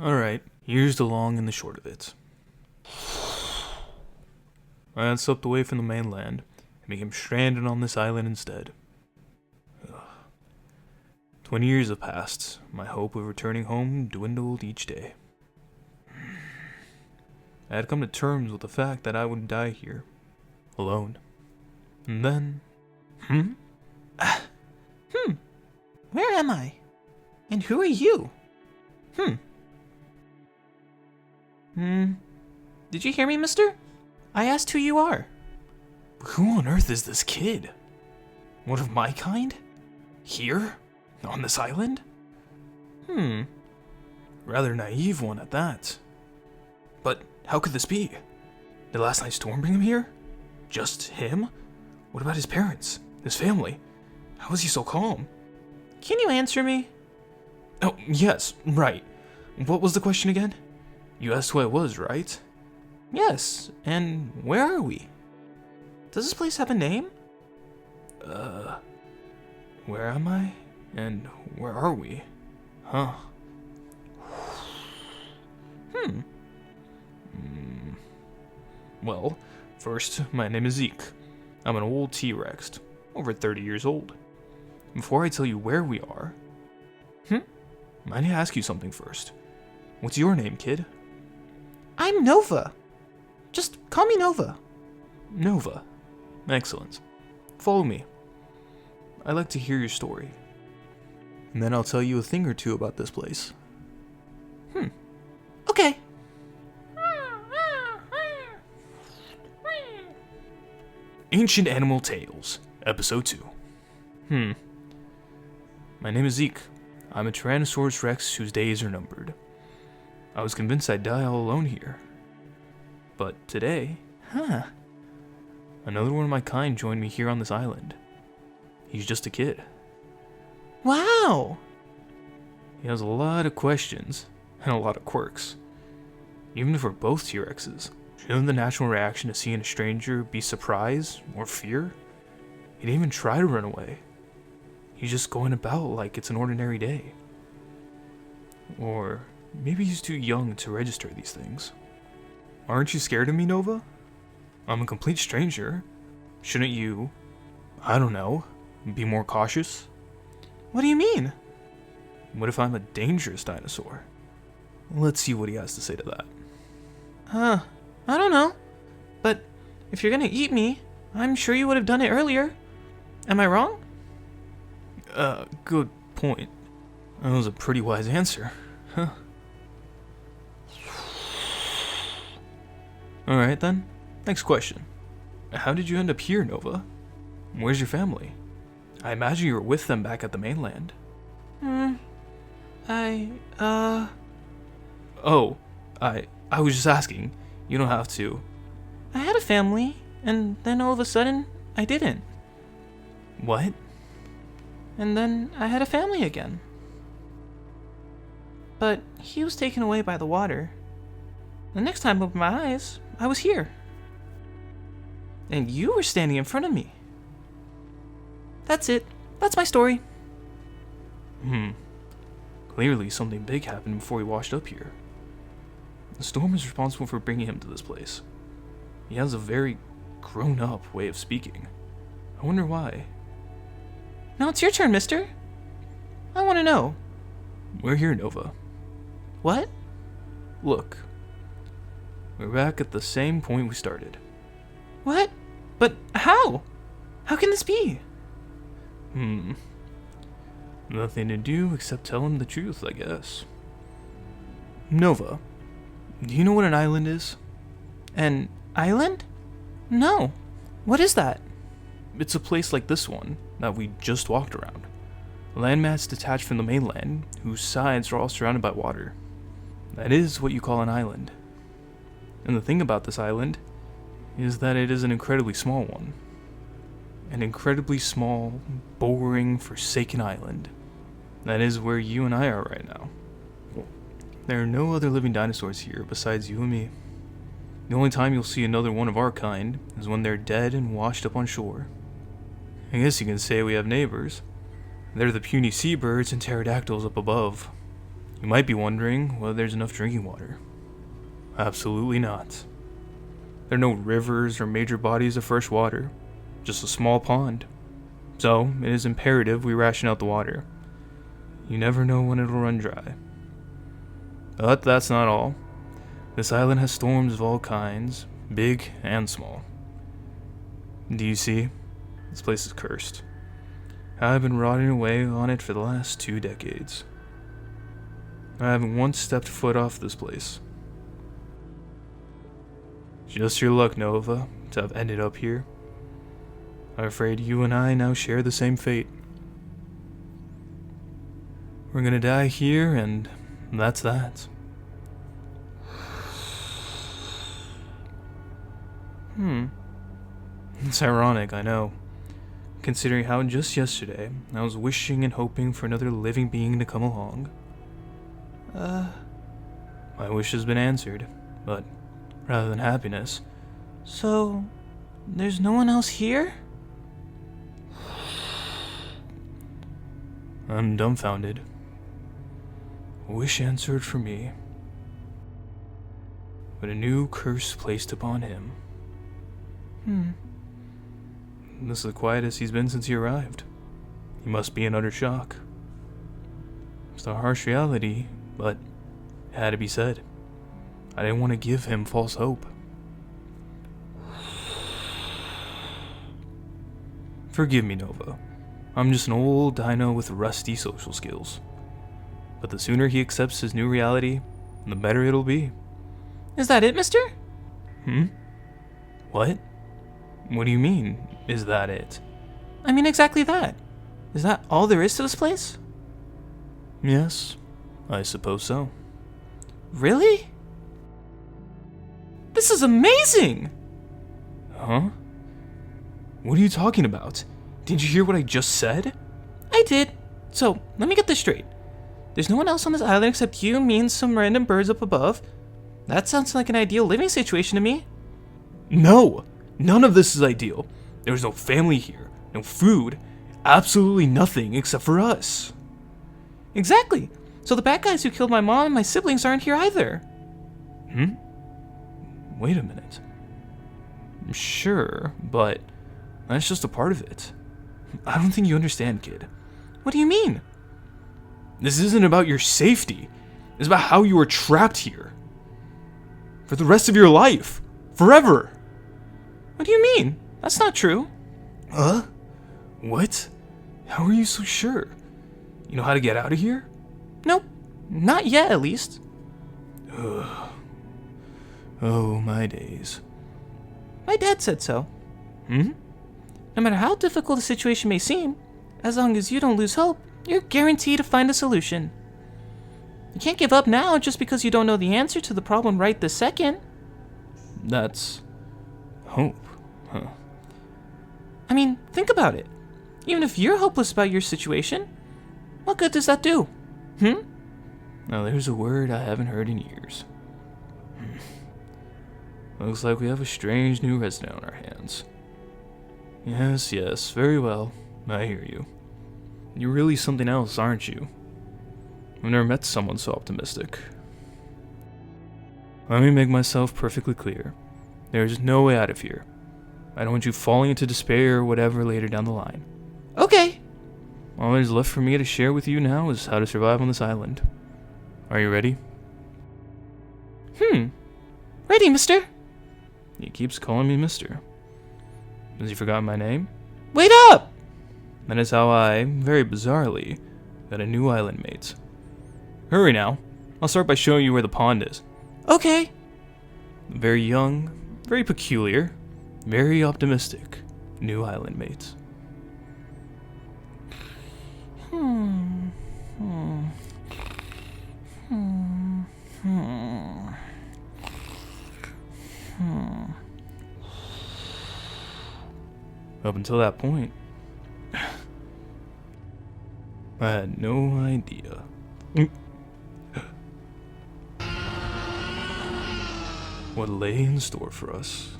Alright, here's the long and the short of it. I had slipped away from the mainland and became stranded on this island instead. 20 years have passed. My hope of returning home dwindled each day. I had come to terms with the fact that I would die here, alone. And then... Where am I? And who are you? Did you hear me, mister? I asked who you are. Who on earth is this kid? One of my kind? Here? On this island? Rather naive one at that. But how could this be? Did last night's storm bring him here? Just him? What about his parents? His family? How is he so calm? Can you answer me? Oh, yes, right. What was the question again? You asked who I was, right? Yes, and where are we? Does this place have a name? Where am I? And where are we? Huh. Well, first, my name is Zeke. I'm an old T-Rex, over 30 years old. Before I tell you where we are, I need to ask you something first. What's your name, kid? I'm Nova. Just call me Nova. Nova. Excellent. Follow me. I'd like to hear your story. And then I'll tell you a thing or two about this place. Okay. Ancient Animal Tales, Episode 2. My name is Zeke. I'm a Tyrannosaurus Rex whose days are numbered. I was convinced I'd die all alone here. But today, another one of my kind joined me here on this island. He's just a kid. Wow. He has a lot of questions and a lot of quirks. Even if we're both T-Rexes, shouldn't the natural reaction to seeing a stranger be surprise or fear? He didn't even try to run away. He's just going about like it's an ordinary day. Or maybe he's too young to register these things. Aren't you scared of me, Nova? I'm a complete stranger. Shouldn't you, I don't know, be more cautious? What do you mean? What if I'm a dangerous dinosaur? Let's see what he has to say to that. I don't know. But if you're gonna eat me, I'm sure you would have done it earlier. Am I wrong? Good point. That was a pretty wise answer. Alright then, next question. How did you end up here, Nova? Where's your family? I imagine you were with them back at the mainland. Oh, I was just asking. You don't have to. I had a family, and then all of a sudden, I didn't. What? And then I had a family again. But he was taken away by the water. The next time I opened my eyes, I was here. And you were standing in front of me. That's it. That's my story. Clearly something big happened before he washed up here. The storm is responsible for bringing him to this place. He has a very grown-up way of speaking. I wonder why. Now it's your turn, mister. I want to know. We're here, Nova. What? Look. We're back at the same point we started. What? But how? How can this be? Nothing to do except tell him the truth, I guess. Nova, do you know what an island is? An island? No. What is that? It's a place like this one that we just walked around. A landmass detached from the mainland, whose sides are all surrounded by water. That is what you call an island. And the thing about this island is that it is an incredibly small one. An incredibly small, boring, forsaken island. That is where you and I are right now. There are no other living dinosaurs here besides you and me. The only time you'll see another one of our kind is when they're dead and washed up on shore. I guess you can say we have neighbors. They're the puny seabirds and pterodactyls up above. You might be wondering whether there's enough drinking water. Absolutely not. There are no rivers or major bodies of fresh water, just a small pond. So, it is imperative we ration out the water. You never know when it'll run dry. But that's not all. This island has storms of all kinds, big and small. Do you see? This place is cursed. I've been rotting away on it for the last 2 decades. I haven't once stepped foot off this place. Just your luck, Nova, to have ended up here. I'm afraid you and I now share the same fate. We're gonna die here, and that's that. It's ironic, I know, considering how just yesterday I was wishing and hoping for another living being to come along. My wish has been answered, but rather than happiness. So, there's no one else here? I'm dumbfounded. Wish answered for me, but a new curse placed upon him. This is the quietest he's been since he arrived. He must be in utter shock. It's a harsh reality, but it had to be said. I didn't want to give him false hope. Forgive me, Nova. I'm just an old dino with rusty social skills. But the sooner he accepts his new reality, the better it'll be. Is that it, mister? What? What do you mean, is that it? I mean exactly that. Is that all there is to this place? Yes, I suppose so. Really? This is amazing! Huh? What are you talking about? Did you hear what I just said? I did. So, let me get this straight. There's no one else on this island except you, me, and some random birds up above. That sounds like an ideal living situation to me. No! None of this is ideal. There's no family here, no food, absolutely nothing except for us. Exactly. So the bad guys who killed my mom and my siblings aren't here either. Wait a minute. Sure, but that's just a part of it. I don't think you understand, kid. What do you mean? This isn't about your safety. It's about how you are trapped here. For the rest of your life. Forever. What do you mean? That's not true. What? How are you so sure? You know how to get out of here? Nope. Not yet, at least. Oh, my days. My dad said so. No matter how difficult the situation may seem, as long as you don't lose hope, you're guaranteed to find a solution. You can't give up now just because you don't know the answer to the problem right this second. That's hope, huh? I mean, think about it. Even if you're hopeless about your situation, what good does that do? Now there's a word I haven't heard in years. Looks like we have a strange new resident on our hands. Yes, very well. I hear you. You're really something else, aren't you? I've never met someone so optimistic. Let me make myself perfectly clear. There's no way out of here. I don't want you falling into despair or whatever later down the line. Okay. All there's left for me to share with you now is how to survive on this island. Are you ready? Ready, mister. He keeps calling me mister. Has he forgotten my name? Wait up! That is how I, very bizarrely, got a new island mate. Hurry now. I'll start by showing you where the pond is. Okay. Very young, very peculiar, very optimistic new island mate. Up until that point, I had no idea. What lay in store for us.